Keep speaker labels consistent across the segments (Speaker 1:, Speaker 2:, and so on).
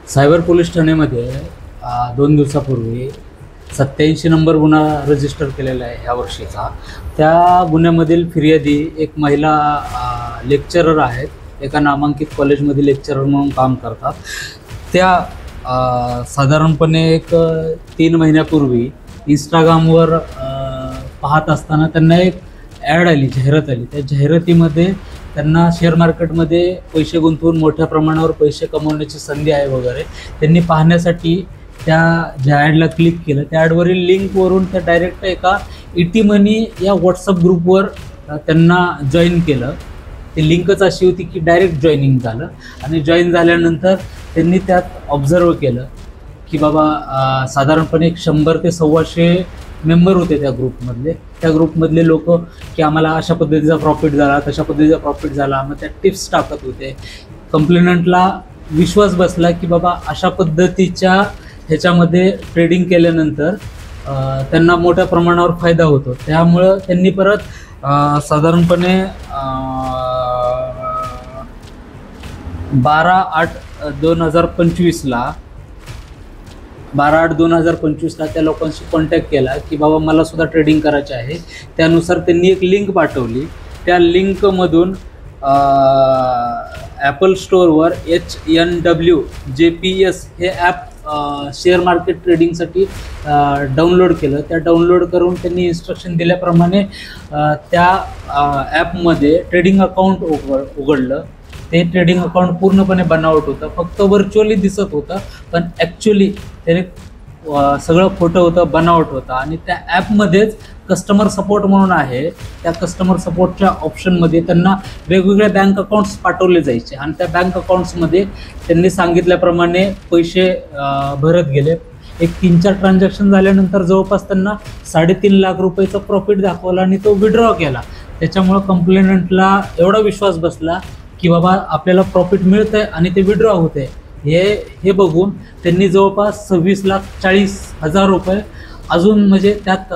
Speaker 1: Cyber police ठाण्यामध्ये 2 दिवसापूर्वी 87 number गुन्हा रजिस्टर केलेला आहे ह्या वर्षीचा। त्या गुन्ह्यामधील फिर्यादी एक महिला लेक्चरर आहेत, एका नामांकित कॉलेजमध्ये लेक्चरर म्हणून काम करतात। त्या साधारणपणे एक 3 महिन्यापूर्वी इंस्टाग्रामवर पाहत असताना त्यांना एक ॲड आली, जाहिरात आली। त्या जाहिरातीमध्ये त्यांना शेअर मार्केटमध्ये पैसे गुंतवून मोठ्या प्रमाणावर पैसे कमवण्याची संधी आहे वगैरे त्यांनी पाहण्यासाठी त्या ज्या ॲडला क्लिक केलं, त्या ॲडवरील लिंकवरून त्या डायरेक्ट एका इटी मनी या व्हॉट्सअप ग्रुपवर त्यांना जॉईन केलं। ती लिंकच अशी होती की डायरेक्ट जॉईनिंग झालं आणि जॉईन झाल्यानंतर त्यांनी त्यात ऑब्झर्व केलं की बाबा साधारणपणे 100 ते 125 मेंबर होते त्या ग्रुपमधले। त्या ग्रुपमधले लोक की आम्हाला अशा पद्धतीचा प्रॉफिट झाला, तशा पद्धतीचा प्रॉफिट झाला, मग त्या टिप्स टाकत होते। कंप्लेनंटला विश्वास बसला की बाबा अशा पद्धतीच्या ह्याच्यामध्ये ट्रेडिंग केल्यानंतर त्यांना मोठ्या प्रमाणावर फायदा होतो। त्यामुळं त्यांनी परत साधारणपणे 12/8/2025ला त्या लोकांशी कॉन्टॅक्ट केला की बाबा मला सुद्धा ट्रेडिंग करायचे आहे। त्यानुसार त्यांनी एक लिंक पाठवली। त्या लिंकमधून ॲपल स्टोअरवर HNWJPS हे ॲप शेअर मार्केट ट्रेडिंगसाठी डाउनलोड केलं। त्या डाउनलोड करून त्यांनी इन्स्ट्रक्शन दिल्याप्रमाणे त्या ॲपमध्ये ट्रेडिंग अकाउंट उघडलं। ते ट्रेडिंग अकाउंट पूर्णपणे बनावट होतं, फक्त व्हर्च्युअली दिसत होतं, पण ॲक्च्युली त्याने सगळं खोटं होतं, बनावट होतं। आणि त्या ॲपमध्येच कस्टमर सपोर्ट म्हणून आहे, त्या कस्टमर सपोर्टच्या ऑप्शनमध्ये त्यांना वेगवेगळे बँक अकाउंट्स पाठवले जायचे आणि त्या बँक अकाउंट्समध्ये त्यांनी सांगितल्याप्रमाणे पैसे भरत गेले। एक 3-4 ट्रान्झॅक्शन झाल्यानंतर जवळपास त्यांना 3.5 लाख रुपयाचा प्रॉफिट दाखवला आणि तो विड्रॉ केला। त्याच्यामुळं कंप्लेनंटला एवढा विश्वास बसला की बाबा आपल्याला प्रॉफिट मिळतं आहे आणि ते विड्रॉ होतं आहे। हे बघून त्यांनी जवळपास 26,40,000 रुपये अजून म्हणजे त्यात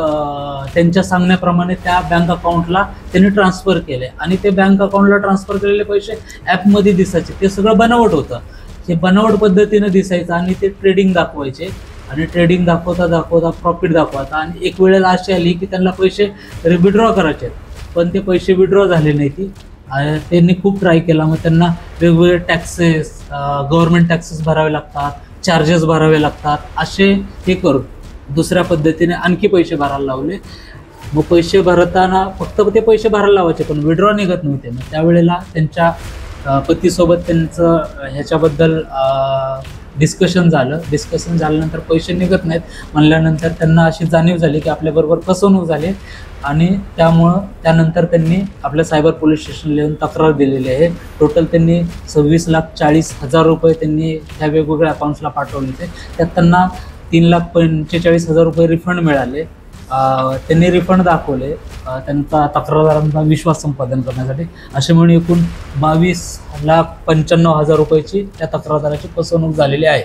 Speaker 1: त्यांच्या सांगण्याप्रमाणे त्या बँक अकाउंटला त्यांनी ट्रान्सफर केले आणि ते बँक अकाउंटला ट्रान्सफर केलेले पैसे ॲपमध्ये दिसायचे। ते सगळं बनावट होतं, हे बनावट पद्धतीनं दिसायचं आणि ते ट्रेडिंग दाखवायचे आणि ट्रेडिंग दाखवता प्रॉफिट दाखवता आणि एक वेळेला अशी आली की त्यांना पैसे विड्रॉ करायचे, पण ते पैसे विड्रॉ झाले नाही। त्यांनी खूप ट्राय केला, मग त्यांना वेगवेगळे टॅक्सेस, गव्हर्नमेंट टॅक्सेस भरावे लागतात, चार्जेस भरावे लागतात, असे हे करून दुसऱ्या पद्धतीने आणखी पैसे भरायला लावले। मग पैसे भरताना फक्त ते पैसे भरायला लावायचे पण विड्रॉ निघत नव्हते। मग त्यावेळेला त्यांच्या पतीसोबत त्यांचं ह्याच्याबद्दल डिस्कशन झाल्यानंतर पैसे निघत नाहीत म्हणल्यानंतर त्यांना अशी जाणीव झाली की आपल्याबरोबर फसवणूक झाली आणि त्यानंतर त्यांनी आपल्या सायबर पोलीस स्टेशनला येऊन तक्रार दिलेली आहे। टोटल त्यांनी 26,40,000 रुपये त्यांनी ह्या वेगवेगळ्या अकाउंट्सला पाठवले होते। त्यात त्यांना 3,45,000 रुपये रिफंड मिळाले। त्यांनी रिफंड दाखवले त्यांचा तक्रारदारांचा विश्वास संपादन करण्यासाठी। असे म्हणून एकूण 22,95,000 रुपयाची त्या तक्रारदाराची फसवणूक झालेली आहे।